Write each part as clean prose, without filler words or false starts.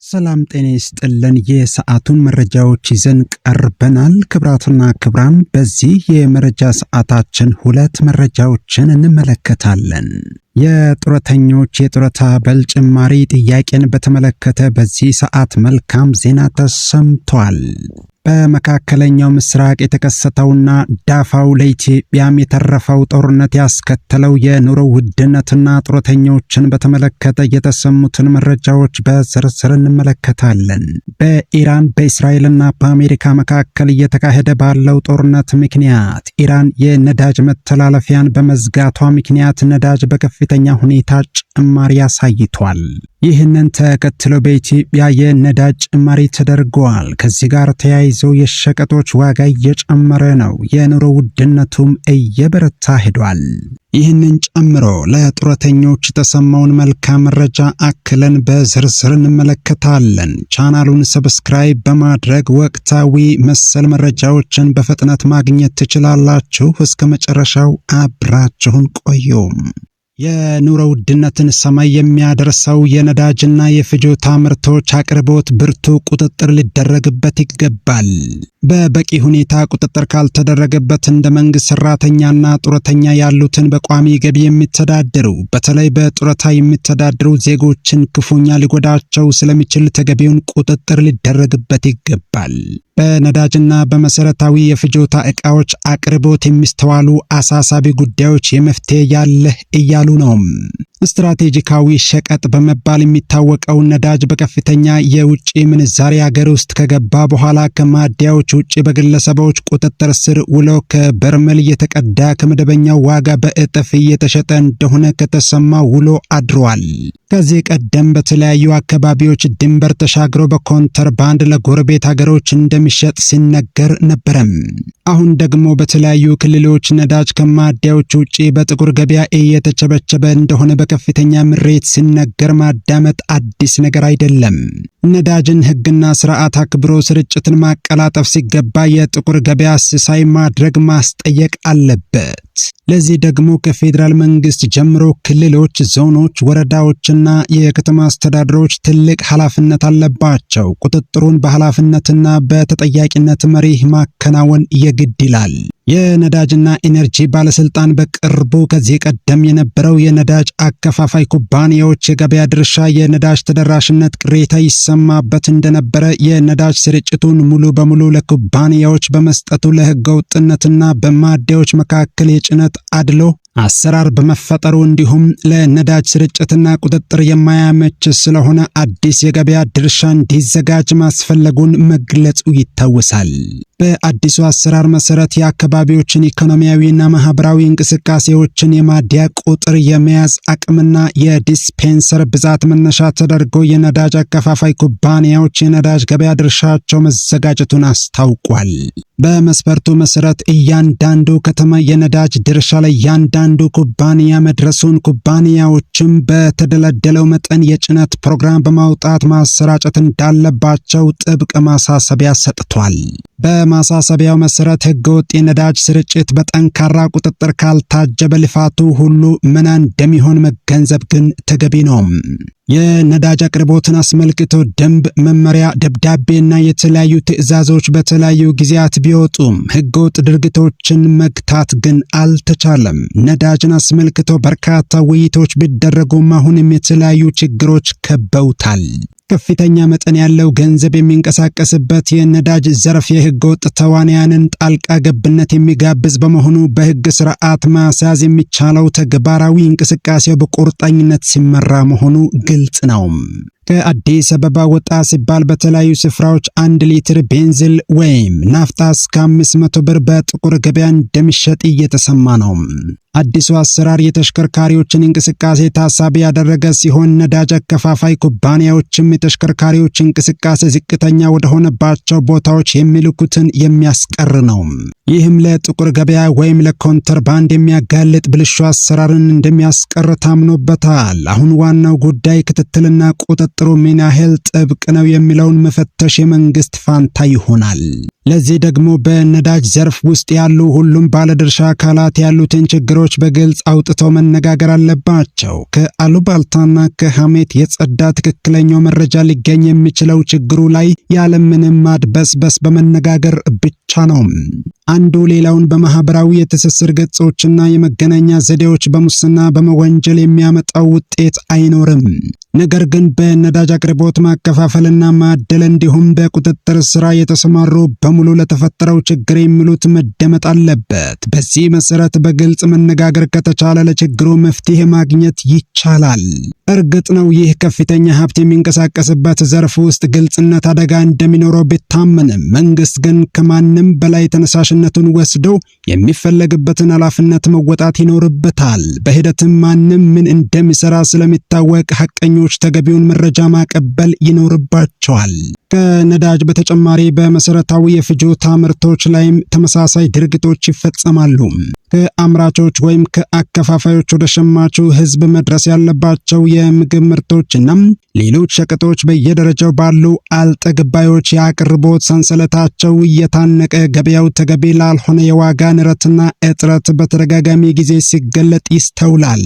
ሰላም ጤና ይስጥልን። የሰዓቱን መረጃዎች ይዘን ቀርበናል። ክብራትና ክብራን፣ በዚህ የመረጃ ሰዓታችን ሁለት መረጃዎችን እንመለከታለን። የጡረተኞች የጡረታ አበል ጭማሪ ጥያቄን በተመለከተ በዚህ ሰዓት መልካም ዜና ተሰምቷል። በመካከለኛው ምስራቅ የተከሰተውና ዳፋው ለኢትዮጵያም የተረፈው ጦርነት ያስከተለው የኑሮ ውድነትና ጡረተኞችን በተመለከተ የተሰሙትን መረጃዎች በዝርዝር እንመለከታለን። በኢራን በእስራኤልና በአሜሪካ መካከል እየተካሄደ ባለው ጦርነት ምክንያት ኢራን የነዳጅ መተላለፊያን በመዝጋቷ ምክንያት ነዳጅ በከፍተኛ ሁኔታ ጭማሪ አሳይቷል። ይህንን ተከትሎ በኢትዮጵያ የነዳጅ ጭማሪ ተደርጓል። ከዚህ ጋር ተያይዞ የሸቀጦች ዋጋ እየጨመረ ነው። የኑሮ ውድነቱም እየበረታ ሄዷል። ይህንን ጨምሮ ለጡረተኞች የተሰማውን መልካም መረጃ አክለን በዝርዝር እንመለከታለን። ቻናሉን ሰብስክራይብ በማድረግ ወቅታዊ መሰል መረጃዎችን በፍጥነት ማግኘት ትችላላችሁ። እስከ መጨረሻው አብራችሁን ቆዩም። የኑሮ ውድነትን ሰማይ የሚያደርሰው የነዳጅና የፍጆታ ምርቶች አቅርቦት ብርቱ ቁጥጥር ሊደረግበት ይገባል። በበቂ ሁኔታ ቁጥጥር ካልተደረገበት እንደ መንግስት ሰራተኛና ጡረተኛ ያሉትን በቋሚ ገቢ የሚተዳደሩ በተለይ በጡረታ የሚተዳደሩ ዜጎችን ክፉኛ ሊጎዳቸው ስለሚችል ተገቢውን ቁጥጥር ሊደረግበት ይገባል። በነዳጅና በመሰረታዊ የፍጆታ ዕቃዎች አቅርቦት የሚስተዋሉ አሳሳቢ ጉዳዮች የመፍትሄ ያለህ እያሉ ነው። ስትራቴጂካዊ ሸቀጥ በመባል የሚታወቀው ነዳጅ በከፍተኛ የውጭ ምንዛሪ ሀገር ውስጥ ከገባ በኋላ ከማደያዎች ውጭ በግለሰቦች ቁጥጥር ስር ውሎ ከበርሜል እየተቀዳ ከመደበኛው ዋጋ በእጥፍ እየተሸጠ እንደሆነ ከተሰማ ውሎ አድሯል። ከዚህ ቀደም በተለያዩ አካባቢዎች ድንበር ተሻግሮ በኮንትራባንድ ለጎረቤት ሀገሮች እንደሚሸጥ ሲነገር ነበረም። አሁን ደግሞ በተለያዩ ክልሎች ነዳጅ ከማደያዎች ውጭ በጥቁር ገበያ እየተቸበቸበ እንደሆነ በከፍተኛ ምሬት ሲነገር ማዳመጥ አዲስ ነገር አይደለም። ነዳጅን ሕግና ስርዓት አክብሮ ስርጭትን ማቀላጠፍ ሲገባ የጥቁር ገበያ ሲሳይ ማድረግ ማስጠየቅ አለበት። ለዚህ ደግሞ ከፌዴራል መንግስት ጀምሮ ክልሎች፣ ዞኖች፣ ወረዳዎችና የከተማ አስተዳደሮች ትልቅ ኃላፊነት አለባቸው። ቁጥጥሩን በኃላፊነትና በተጠያቂነት መሪህ ማከናወን የግድ ይላል። የነዳጅና ኢነርጂ ባለስልጣን በቅርቡ ከዚህ ቀደም የነበረው የነዳጅ አከፋፋይ ኩባንያዎች የገበያ ድርሻ የነዳጅ ተደራሽነት ቅሬታ ይሰማበት እንደነበረ የነዳጅ ስርጭቱን ሙሉ በሙሉ ለኩባንያዎች በመስጠቱ ለህገወጥነትና በማደያዎች መካከል የጭነት አድሎ አሰራር በመፈጠሩ እንዲሁም ለነዳጅ ስርጭትና ቁጥጥር የማያመች ስለሆነ አዲስ የገበያ ድርሻ እንዲዘጋጅ ማስፈለጉን መግለጹ ይታወሳል። በአዲሱ አሰራር መሰረት የአካባቢዎችን ኢኮኖሚያዊና ማህበራዊ እንቅስቃሴዎችን የማደያ ቁጥር የመያዝ አቅምና የዲስፔንሰር ብዛት መነሻ ተደርጎ የነዳጅ አከፋፋይ ኩባንያዎች የነዳጅ ገበያ ድርሻቸው መዘጋጀቱን አስታውቋል። በመስፈርቱ መሰረት እያንዳንዱ ከተማ የነዳጅ ድርሻ ላይ እያንዳንዱ ኩባንያ መድረሱን ኩባንያዎችም በተደለደለው መጠን የጭነት ፕሮግራም በማውጣት ማሰራጨት እንዳለባቸው ጥብቅ ማሳሰቢያ ሰጥቷል። በማሳሰቢያው መሰረት ህገወጥ የነዳጅ ስርጭት በጠንካራ ቁጥጥር ካልታጀበ ልፋቱ ሁሉ መና እንደሚሆን መገንዘብ ግን ተገቢ ነው። የነዳጅ አቅርቦትን አስመልክቶ ደንብ፣ መመሪያ፣ ደብዳቤና የተለያዩ ትዕዛዞች በተለያዩ ጊዜያት ቢወጡም ህገወጥ ድርጊቶችን መግታት ግን አልተቻለም። ነዳጅን አስመልክቶ በርካታ ውይይቶች ቢደረጉም አሁንም የተለያዩ ችግሮች ከበውታል። ከፍተኛ መጠን ያለው ገንዘብ የሚንቀሳቀስበት የነዳጅ ዘርፍ የህገወጥ ተዋንያንን ጣልቃ ገብነት የሚጋብዝ በመሆኑ በህግ ስርዓት ማስያዝ የሚቻለው ተግባራዊ እንቅስቃሴው በቁርጠኝነት ሲመራ መሆኑ ግልጽ ነው። ከአዲስ አበባ ወጣ ሲባል በተለያዩ ስፍራዎች 1 ሊትር ቤንዚል ወይም ናፍጣ እስከ 500 ብር በጥቁር ገበያ እንደሚሸጥ እየተሰማ ነው። አዲሱ አሰራር የተሽከርካሪዎችን እንቅስቃሴ ታሳቢ ያደረገ ሲሆን ነዳጅ አከፋፋይ ኩባንያዎችም የተሽከርካሪዎች እንቅስቃሴ ዝቅተኛ ወደሆነባቸው ቦታዎች የሚልኩትን የሚያስቀር ነው። ይህም ለጥቁር ገበያ ወይም ለኮንትራባንድ የሚያጋልጥ ብልሹ አሰራርን እንደሚያስቀር ታምኖበታል። አሁን ዋናው ጉዳይ ክትትልና ቁጥጥሩ ምን ያህል ጥብቅ ነው የሚለውን መፈተሽ የመንግስት ፋንታ ይሆናል። ለዚህ ደግሞ በነዳጅ ዘርፍ ውስጥ ያሉ ሁሉም ባለድርሻ አካላት ያሉትን ችግሮች በግልጽ አውጥተው መነጋገር አለባቸው። ከአሉባልታና ከሐሜት የጸዳ ትክክለኛው መረጃ ሊገኝ የሚችለው ችግሩ ላይ ያለምንም ማድበስበስ በመነጋገር ብቻ ነው። አንዱ ሌላውን በማህበራዊ የትስስር ገጾችና የመገናኛ ዘዴዎች በሙስና በመወንጀል የሚያመጣው ውጤት አይኖርም። ነገር ግን በነዳጅ አቅርቦት ማከፋፈልና ማደል እንዲሁም በቁጥጥር ስራ የተሰማሩ በሙሉ ለተፈጠረው ችግር የሚሉት መደመጥ አለበት። በዚህ መሰረት በግልጽ መነጋገር ከተቻለ ለችግሩ መፍትሄ ማግኘት ይቻላል። እርግጥ ነው ይህ ከፍተኛ ሀብት የሚንቀሳቀስበት ዘርፍ ውስጥ ግልጽነት አደጋ እንደሚኖረው ቢታመንም መንግስት ግን ከማንም በላይ ተነሳሽነቱን ወስዶ የሚፈለግበትን ኃላፊነት መወጣት ይኖርበታል። በሂደትም ማንም ምን እንደሚሰራ ስለሚታወቅ ሐቀኞች ተገቢውን መረጃ ማቀበል ይኖርባቸዋል። ከነዳጅ በተጨማሪ በመሰረታዊ የፍጆታ ምርቶች ላይም ተመሳሳይ ድርጊቶች ይፈጸማሉ። ከአምራቾች ወይም ከአከፋፋዮች ወደ ሸማቹ ህዝብ መድረስ ያለባቸው የምግብ ምርቶችና ሌሎች ሸቀጦች በየደረጃው ባሉ አልጠግባዮች የአቅርቦት ሰንሰለታቸው እየታነቀ ገበያው ተገቢ ላልሆነ የዋጋ ንረትና እጥረት በተደጋጋሚ ጊዜ ሲገለጥ ይስተውላል።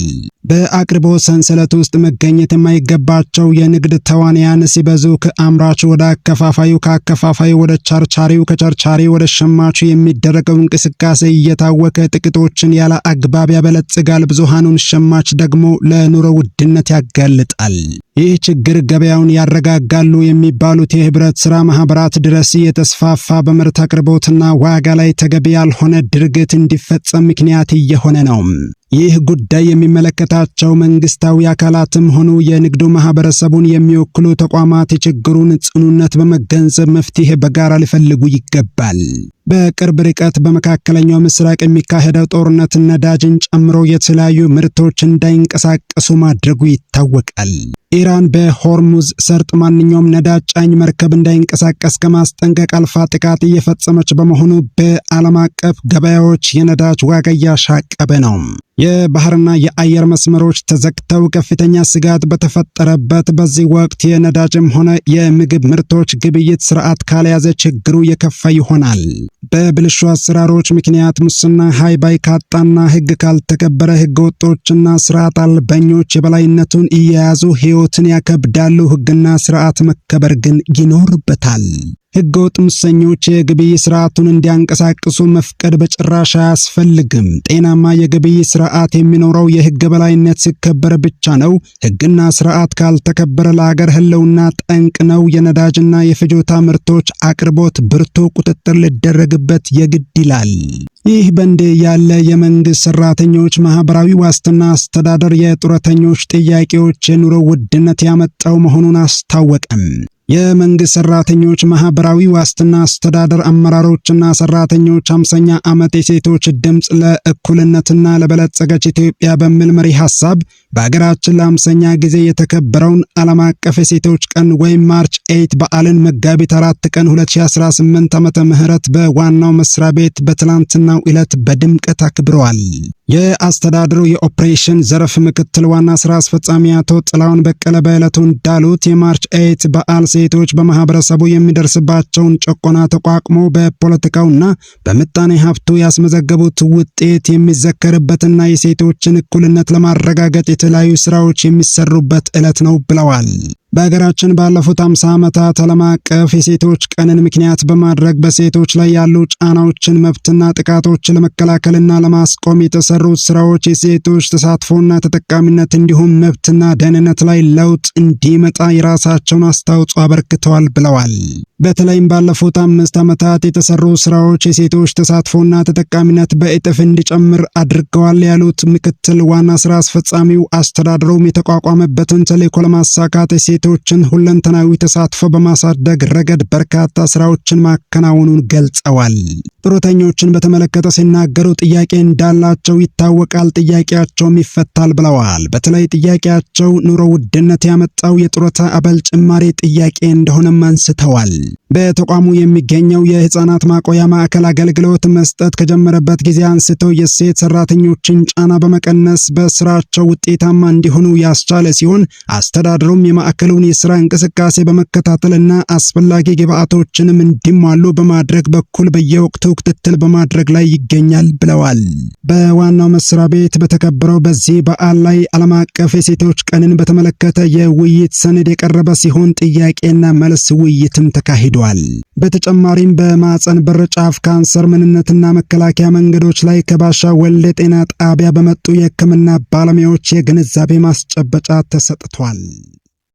በአቅርቦት ሰንሰለት ውስጥ መገኘት የማይገባቸው የንግድ ተዋንያን ሲበዙ ከአምራቹ ወደ አከፋፋዩ፣ ከአከፋፋዩ ወደ ቸርቻሪው፣ ከቸርቻሪው ወደ ሸማቹ የሚደረገው እንቅስቃሴ እየታወከ ጥቂቶችን ያለ አግባብ ያበለጽጋል፣ ብዙሃኑን ሸማች ደግሞ ለኑሮ ውድነት ያጋልጣል። ይህ ችግር ገበያውን ያረጋጋሉ የሚባሉት የህብረት ሥራ ማህበራት ድረስ የተስፋፋ በምርት አቅርቦትና ዋጋ ላይ ተገቢ ያልሆነ ድርጊት እንዲፈጸም ምክንያት እየሆነ ነው። ይህ ጉዳይ የሚመለከታቸው መንግስታዊ አካላትም ሆኑ የንግዱ ማህበረሰቡን የሚወክሉ ተቋማት የችግሩን ጽኑነት በመገንዘብ መፍትሄ በጋራ ሊፈልጉ ይገባል። በቅርብ ርቀት በመካከለኛው ምስራቅ የሚካሄደው ጦርነት ነዳጅን ጨምሮ የተለያዩ ምርቶች እንዳይንቀሳቀሱ ማድረጉ ይታወቃል። ኢራን በሆርሙዝ ሰርጥ ማንኛውም ነዳጅ ጫኝ መርከብ እንዳይንቀሳቀስ ከማስጠንቀቅ አልፋ ጥቃት እየፈጸመች በመሆኑ በዓለም አቀፍ ገበያዎች የነዳጅ ዋጋ እያሻቀበ ነው። የባህርና የአየር መስመሮች ተዘግተው ከፍተኛ ስጋት በተፈጠረበት በዚህ ወቅት የነዳጅም ሆነ የምግብ ምርቶች ግብይት ስርዓት ካልያዘ ችግሩ የከፋ ይሆናል። በብልሹ አሰራሮች ምክንያት ሙስና ሃይባይ ካጣና ህግ ካልተከበረ ህገ ወጦችና ስርዓት አልበኞች የበላይነቱን እየያዙ ህይወትን ያከብዳሉ። ህግና ስርዓት መከበር ግን ይኖርበታል። ህገወጥ ሙሰኞች የግብይት ስርዓቱን እንዲያንቀሳቅሱ መፍቀድ በጭራሽ አያስፈልግም። ጤናማ የግብይት ስርዓት የሚኖረው የህግ በላይነት ሲከበር ብቻ ነው። ህግና ስርዓት ካልተከበረ ለሀገር ህልውና ጠንቅ ነው። የነዳጅና የፍጆታ ምርቶች አቅርቦት ብርቱ ቁጥጥር ሊደረግበት የግድ ይላል። ይህ በእንዲህ ያለ የመንግስት ሰራተኞች ማህበራዊ ዋስትና አስተዳደር የጡረተኞች ጥያቄዎች የኑሮ ውድነት ያመጣው መሆኑን አስታወቀም። የመንግስት ሰራተኞች ማህበራዊ ዋስትና አስተዳደር አመራሮችና ሰራተኞች 50ኛ ዓመት የሴቶች ድምጽ ለእኩልነትና ለበለጸገች ኢትዮጵያ በሚል መሪ ሐሳብ በአገራችን ለ50ኛ ጊዜ የተከበረውን ዓለም አቀፍ የሴቶች ቀን ወይም ማርች 8 በዓልን መጋቢት 4 ቀን 2018 ዓመተ ምህረት በዋናው መስሪያ ቤት በትላንትናው ዕለት በድምቀት አክብረዋል። የአስተዳደሩ የኦፕሬሽን ዘርፍ ምክትል ዋና ስራ አስፈጻሚ አቶ ጥላውን በቀለ በዕለቱ እንዳሉት የማርች 8 በዓል ሴቶች በማህበረሰቡ የሚደርስባቸውን ጭቆና ተቋቁሞ በፖለቲካውና በምጣኔ ሀብቱ ያስመዘገቡት ውጤት የሚዘከርበትና የሴቶችን እኩልነት ለማረጋገጥ የተለያዩ ስራዎች የሚሰሩበት ዕለት ነው ብለዋል። በሀገራችን ባለፉት 50 ዓመታት ዓለም አቀፍ የሴቶች ቀንን ምክንያት በማድረግ በሴቶች ላይ ያሉ ጫናዎችን፣ መብትና ጥቃቶችን ለመከላከልና ለማስቆም የተሰሩት ስራዎች የሴቶች ተሳትፎና ተጠቃሚነት እንዲሁም መብትና ደህንነት ላይ ለውጥ እንዲመጣ የራሳቸውን አስተዋጽኦ አበርክተዋል ብለዋል። በተለይም ባለፉት 5 ዓመታት የተሰሩ ስራዎች የሴቶች ተሳትፎና ተጠቃሚነት በእጥፍ እንዲጨምር አድርገዋል ያሉት ምክትል ዋና ስራ አስፈጻሚው አስተዳደሩም የተቋቋመበትን ተልዕኮ ለማሳካት የሴቶችን ሁለንተናዊ ተሳትፎ በማሳደግ ረገድ በርካታ ስራዎችን ማከናወኑን ገልጸዋል። ጡረተኞችን በተመለከተ ሲናገሩ ጥያቄ እንዳላቸው ይታወቃል፣ ጥያቄያቸውም ይፈታል ብለዋል። በተለይ ጥያቄያቸው ኑሮ ውድነት ያመጣው የጡረታ አበል ጭማሪ ጥያቄ እንደሆነም አንስተዋል። በተቋሙ የሚገኘው የህፃናት ማቆያ ማዕከል አገልግሎት መስጠት ከጀመረበት ጊዜ አንስተው የሴት ሰራተኞችን ጫና በመቀነስ በስራቸው ውጤታማ እንዲሆኑ ያስቻለ ሲሆን አስተዳደሩም የማዕከሉን የስራ እንቅስቃሴ በመከታተልና አስፈላጊ ግብዓቶችንም እንዲሟሉ በማድረግ በኩል በየወቅቱ ክትትል በማድረግ ላይ ይገኛል ብለዋል። በዋናው መስሪያ ቤት በተከበረው በዚህ በዓል ላይ ዓለም አቀፍ የሴቶች ቀንን በተመለከተ የውይይት ሰነድ የቀረበ ሲሆን ጥያቄና መልስ ውይይትም ተካሂዷል። በተጨማሪም በማህፀን በር ጫፍ ካንሰር ምንነትና መከላከያ መንገዶች ላይ ከባሻ ወልደ ጤና ጣቢያ በመጡ የሕክምና ባለሙያዎች የግንዛቤ ማስጨበጫ ተሰጥቷል።